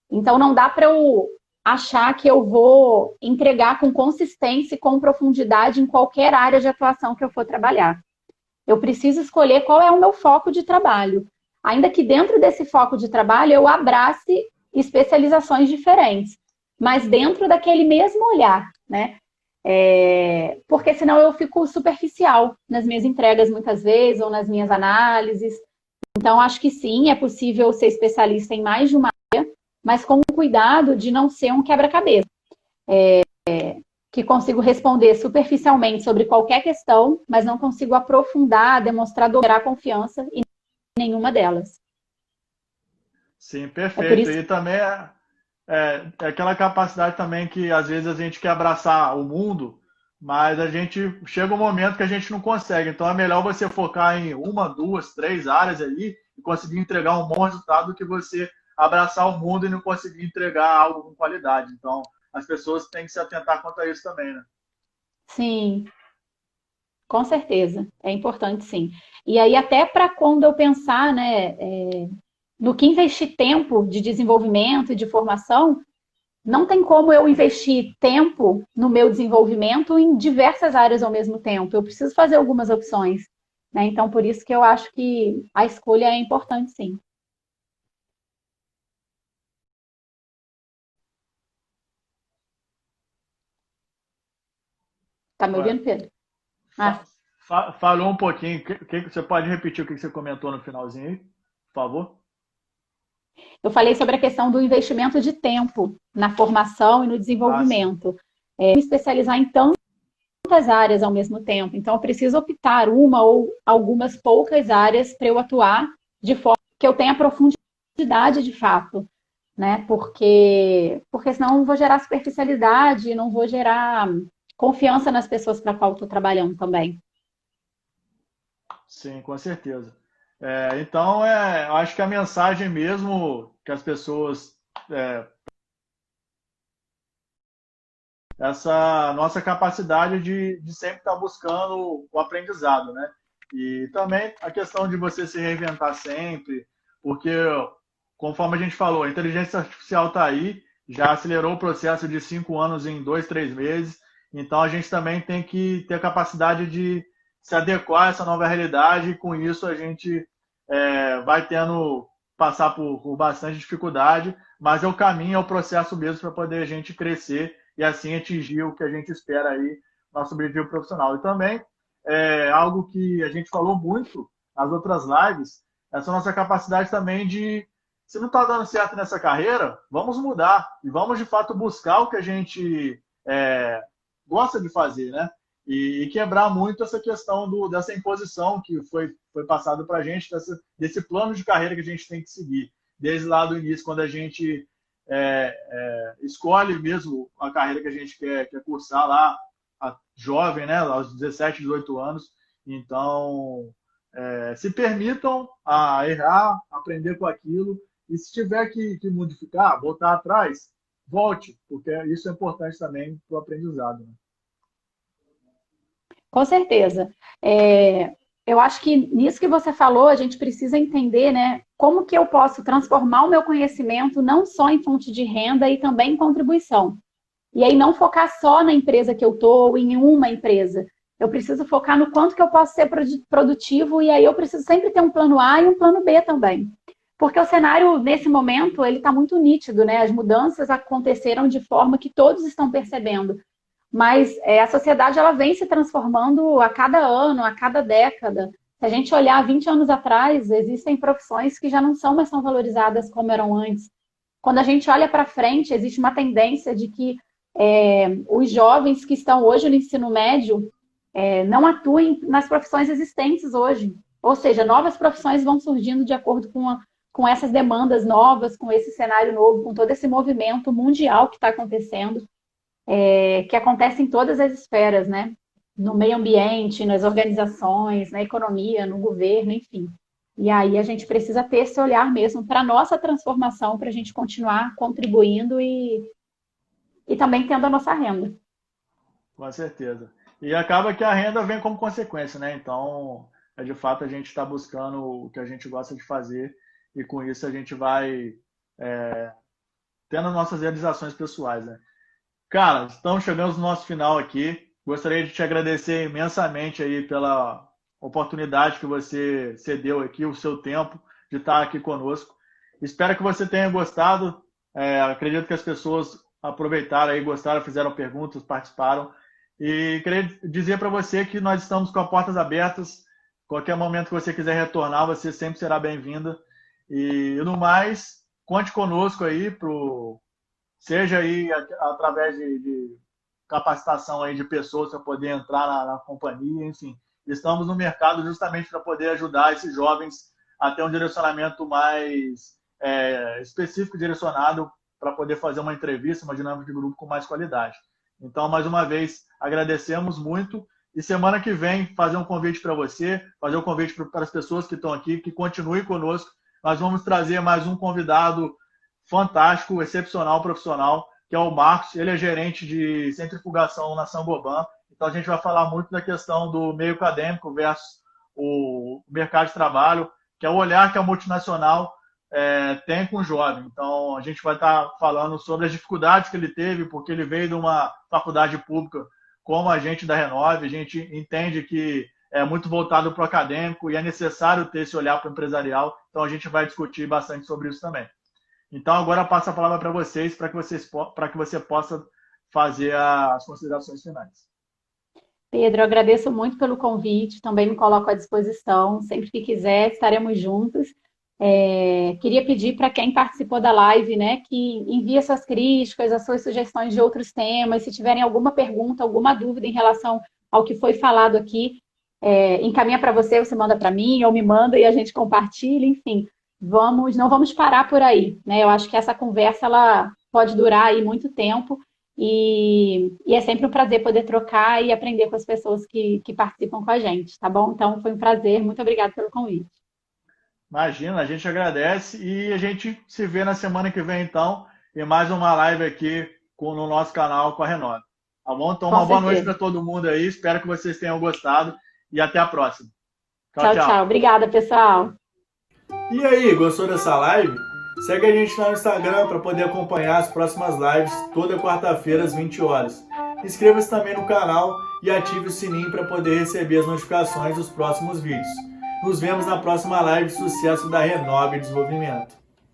Então, não dá para eu achar que eu vou entregar com consistência e com profundidade em qualquer área de atuação que eu for trabalhar. Eu preciso escolher qual é o meu foco de trabalho. Ainda que dentro desse foco de trabalho eu abrace especializações diferentes, mas dentro daquele mesmo olhar, né? Porque senão eu fico superficial nas minhas entregas muitas vezes, ou nas minhas análises. Então, acho que sim, é possível ser especialista em mais de uma área, mas com o cuidado de não ser um quebra-cabeça. Que consigo responder superficialmente sobre qualquer questão, mas não consigo aprofundar, demonstrar, dobrar confiança em nenhuma delas. Sim, perfeito. E também é aquela capacidade também que às vezes a gente quer abraçar o mundo, mas a gente chega um momento que a gente não consegue. Então é melhor você focar em uma, duas, três áreas ali e conseguir entregar um bom resultado do que você abraçar o mundo e não conseguir entregar algo com qualidade. Então as pessoas têm que se atentar quanto a isso também, né? Sim, com certeza. É importante, sim. E aí, até para quando eu pensar, né, no que investir tempo de desenvolvimento e de formação, não tem como eu investir tempo no meu desenvolvimento em diversas áreas ao mesmo tempo. Eu preciso fazer algumas opções, né? Então, por isso que eu acho que a escolha é importante, sim. Tá me Ué, ouvindo, Pedro? Ah, falou um pouquinho. Você pode repetir o que você comentou no finalzinho aí, por favor? eu falei sobre a questão do investimento de tempo na formação e no Ah, sim. desenvolvimento. Me especializar em tantas áreas ao mesmo tempo. Então, eu preciso optar uma ou algumas poucas áreas para eu atuar de forma que eu tenha profundidade de fato, né? Porque senão eu vou gerar superficialidade, não vou gerar confiança nas pessoas para qual estou trabalhando também. Sim, com certeza. Então, eu acho que a mensagem mesmo que as pessoas, é, essa nossa capacidade de sempre estar buscando o aprendizado, né? E também a questão de você se reinventar sempre, porque, conforme a gente falou, a inteligência artificial está aí, já acelerou o processo de 5 anos em 2, 3 meses, então a gente também tem que ter a capacidade de se adequar a essa nova realidade, e com isso a gente vai tendo passar por bastante dificuldade, mas é o caminho, é o processo mesmo para poder a gente crescer e assim atingir o que a gente espera aí, nosso objetivo profissional. E também algo que a gente falou muito nas outras lives, essa nossa capacidade também de, se não está dando certo nessa carreira, vamos mudar e vamos de fato buscar o que a gente gosta de fazer, né? E quebrar muito essa questão dessa imposição que foi passado para a gente, desse plano de carreira que a gente tem que seguir. Desde lá do início, quando a gente escolhe mesmo a carreira que a gente quer cursar lá, jovem, né, aos 17, 18 anos. Então, se permitam a errar, aprender com aquilo, e se tiver que modificar, voltar atrás, volte, porque isso é importante também para o aprendizado. Né? Com certeza. Eu acho que nisso que você falou, a gente precisa entender, né, como que eu posso transformar o meu conhecimento não só em fonte de renda e também em contribuição. E aí não focar só na empresa que eu estou ou em uma empresa. eu preciso focar no quanto que eu posso ser produtivo, e aí eu preciso sempre ter um plano A e um plano B também. Porque o cenário, nesse momento, ele está muito nítido, né? As mudanças aconteceram de forma que todos estão percebendo. Mas a sociedade, ela vem se transformando a cada ano, a cada década. Se a gente olhar 20 anos atrás, existem profissões que já não são mais tão valorizadas como eram antes. Quando a gente olha para frente, existe uma tendência de que os jovens que estão hoje no ensino médio não atuem nas profissões existentes hoje. Ou seja, novas profissões vão surgindo de acordo com essas demandas novas, com esse cenário novo, com todo esse movimento mundial que está acontecendo, que acontece em todas as esferas, né? No meio ambiente, nas organizações, na economia, no governo, enfim. E aí a gente precisa ter esse olhar mesmo para a nossa transformação, para a gente continuar contribuindo e também tendo a nossa renda. Com certeza. E acaba que a renda vem como consequência, né? Então, de fato, a gente está buscando o que a gente gosta de fazer e com isso a gente vai tendo nossas realizações pessoais, né? Cara, estamos chegando no nosso final aqui. Gostaria de te agradecer imensamente aí pela oportunidade que você cedeu aqui, o seu tempo de estar aqui conosco. Espero que você tenha gostado. Acredito que as pessoas aproveitaram aí, gostaram, fizeram perguntas, participaram. E queria dizer para você que nós estamos com as portas abertas. Qualquer momento que você quiser retornar, você sempre será bem-vinda. E no mais, conte conosco aí, seja aí através de capacitação aí de pessoas para poder entrar na companhia, enfim. Estamos no mercado justamente para poder ajudar esses jovens a ter um direcionamento mais específico, direcionado para poder fazer uma entrevista, uma dinâmica de grupo com mais qualidade. Então, mais uma vez, agradecemos muito e semana que vem fazer um convite para você, fazer um convite para as pessoas que estão aqui, que continuem conosco. Nós vamos trazer mais um convidado fantástico, excepcional, profissional, que é o Marcos. Ele é gerente de centrifugação na Saint-Gobain. Então, a gente vai falar muito da questão do meio acadêmico versus o mercado de trabalho, que é o olhar que a multinacional tem com o jovem. Então, a gente vai estar falando sobre as dificuldades que ele teve, porque ele veio de uma faculdade pública como agente da Renove. A gente entende que é muito voltado para o acadêmico e é necessário ter esse olhar para o empresarial. Então, a gente vai discutir bastante sobre isso também. Então, agora eu passo a palavra para vocês, para que você possa fazer as considerações finais. Pedro, eu agradeço muito pelo convite, também me coloco à disposição. Sempre que quiser, estaremos juntos. Queria pedir para quem participou da live, né, que envie suas críticas, as suas sugestões de outros temas. Se tiverem alguma pergunta, alguma dúvida em relação ao que foi falado aqui, encaminha para você manda para mim, ou me manda e a gente compartilha, enfim. Não vamos parar por aí, né? Eu acho que essa conversa ela pode durar aí muito tempo e é sempre um prazer poder trocar e aprender com as pessoas que participam com a gente, tá bom? Então, foi um prazer. Muito obrigada pelo convite. Imagina, a gente agradece e a gente se vê na semana que vem, então, em mais uma live aqui no nosso canal com a Renove. Tá bom? Então, uma boa noite para todo mundo aí. Espero que vocês tenham gostado e até a próxima. Tchau, tchau. Obrigada, pessoal. E aí, gostou dessa live? Segue a gente lá no Instagram para poder acompanhar as próximas lives toda quarta-feira às 20 horas. Inscreva-se também no canal e ative o sininho para poder receber as notificações dos próximos vídeos. Nos vemos na próxima live de sucesso da Renove Desenvolvimento.